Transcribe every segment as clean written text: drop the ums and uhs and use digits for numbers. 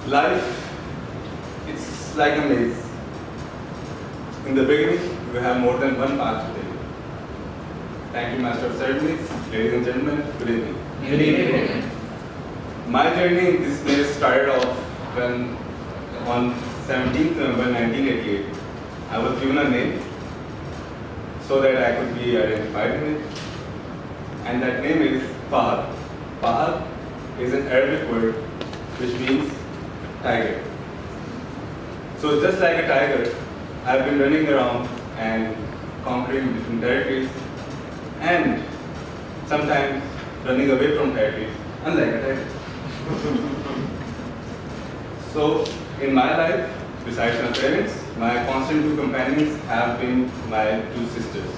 Life, it's like a maze. In the beginning, we have more than one path to take. Thank you, Master of Ceremonies. Ladies and gentlemen, good evening. Good evening. My journey in this maze started off when, on 17th November 1988, I was given a name so that I could be identified in it. And that name is Fahad. Fahad is an Arabic word which means tiger. So just like a tiger, I've been running around and conquering different territories and sometimes running away from territories, unlike a tiger. So in my life, besides my parents, my constant two companions have been my two sisters.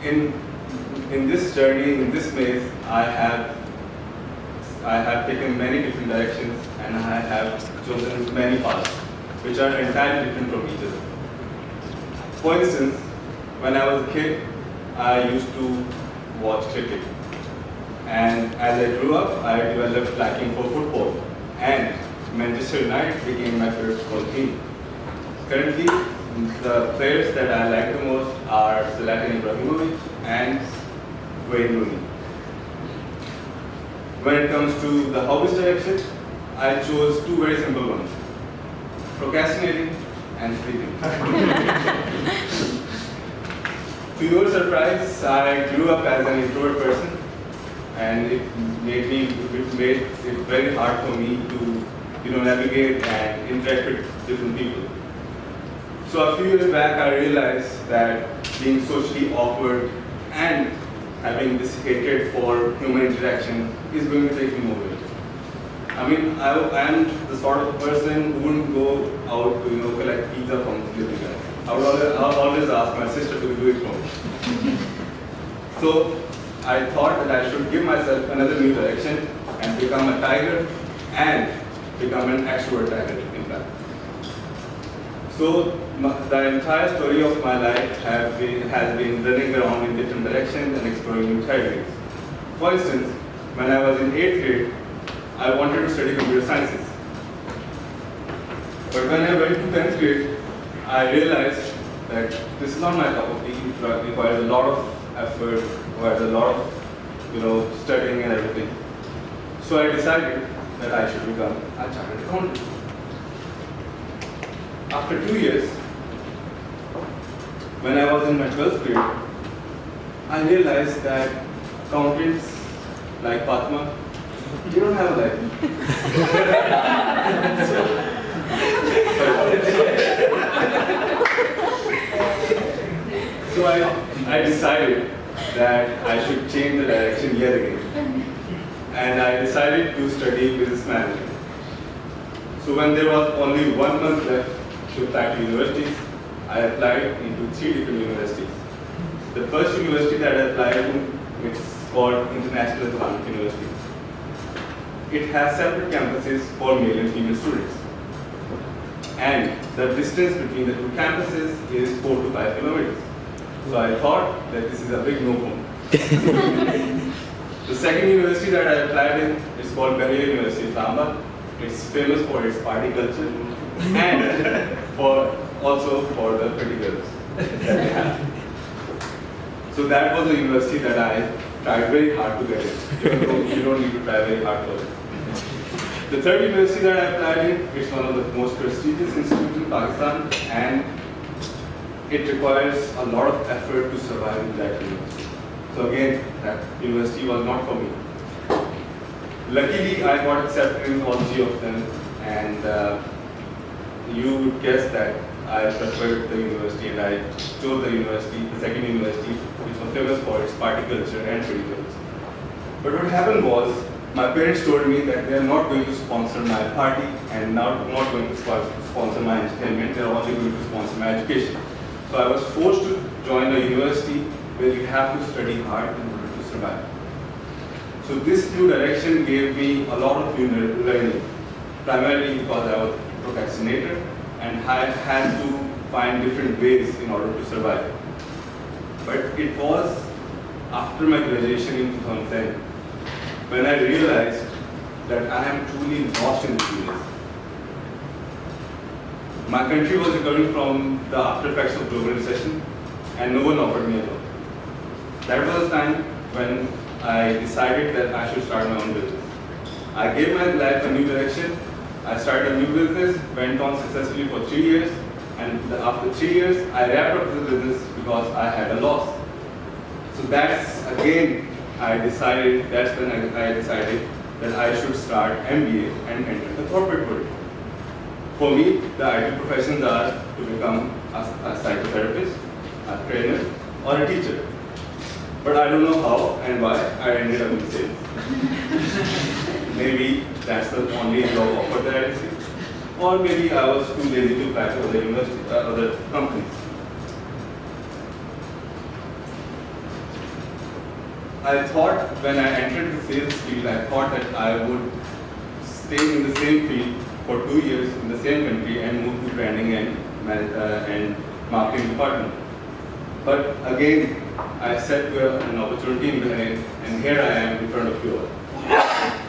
In this journey, in this maze, I have taken many different directions and I have chosen many paths which are entirely different from each other. For instance, when I was a kid, I used to watch cricket. And as I grew up, I developed liking for football. And Manchester United became my favorite football team. Currently, the players that I like the most are Zlatan Ibrahimovic and Wayne Rooney. When it comes to the hobbies direction, I chose two very simple ones: procrastinating and sleeping. To your surprise, I grew up as an introvert person, and it made it very hard for me to navigate and interact with different people. So a few years back, I realized that being socially awkward and having this hatred for human interaction is going to take me nowhere. I mean, I am the sort of person who wouldn't go out to collect pizza from the delivery guy. I would always ask my sister to do it for me. So I thought that I should give myself another new direction and become a tiger and become an extrovert tiger, in fact. So the entire story of my life has been running around in different directions and exploring new territories. For instance, when I was in 8th grade, I wanted to study computer sciences. But when I went to 10th grade, I realized that this is not my cup of tea. It requires a lot of effort, requires a lot of studying and everything. So I decided that I should become a chartered accountant. After 2 years, when I was in my 12th grade, I realized that accountants like Fatma, they don't have a life. So I decided that I should change the direction yet again. And I decided to study business management. So when there was only 1 month left to apply to universities, I applied into 3 different universities. The first university that I applied to, it's called International Islamic University. It has separate campuses for male and female students. And the distance between the two campuses is 4 to 5 kilometers. So I thought that this is a big no for me. The second university that I applied in is called Bahia University, Islamabad. It's famous for its party culture and also for the pretty girls that they have. So that was a university that I tried very hard to get in. You don't need to try very hard for it. The third university that I applied in, it's one of the most prestigious institutes in Pakistan, and it requires a lot of effort to survive in that university. So again, that university was not for me. Luckily, I got accepted in all 3 of them, and you would guess that I preferred the university, and I chose the university, the second university, which was famous for its party culture and pretty girls. But what happened was, my parents told me that they are not going to sponsor my party and not going to sponsor my entertainment, they are only going to sponsor my education. So I was forced to join a university where you have to study hard in order to survive. So this new direction gave me a lot of new learning, primarily because I was a procrastinator and I had to find different ways in order to survive. But it was after my graduation in 2010 when I realized that I am truly lost in this business. My country was recovering from the after effects of global recession, and no one offered me a job. That was the time when I decided that I should start my own business. I gave my life a new direction. I started a new business, went on successfully for 3 years, and after 3 years, I wrapped up the business because I had a loss. So that's again, that's when I decided that I should start MBA and enter the corporate world. For me, the ideal professions are to become a psychotherapist, a trainer, or a teacher. But I don't know how and why I ended up in sales. Maybe that's the only job offer that I received. Or maybe I was too lazy to apply to other companies. I thought when I entered the sales field, I thought that I would stay in the same field for 2 years in the same country and move to branding and marketing department. But again, I set an opportunity in Bahrain, and here I am in front of you all.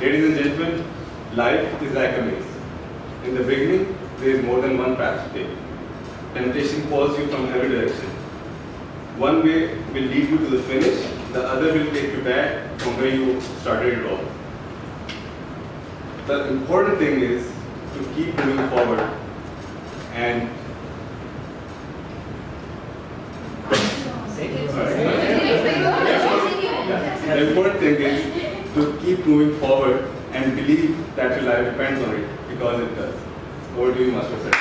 Ladies and gentlemen, life is like a maze. In the beginning, there is more than one path to take. Temptation calls you from every direction. One way will lead you to the finish, the other will take you back from where you started it all. The important thing is to keep moving forward and the important thing is to keep moving forward and believe that your life depends on it, because it does. Over to you, Master Sir.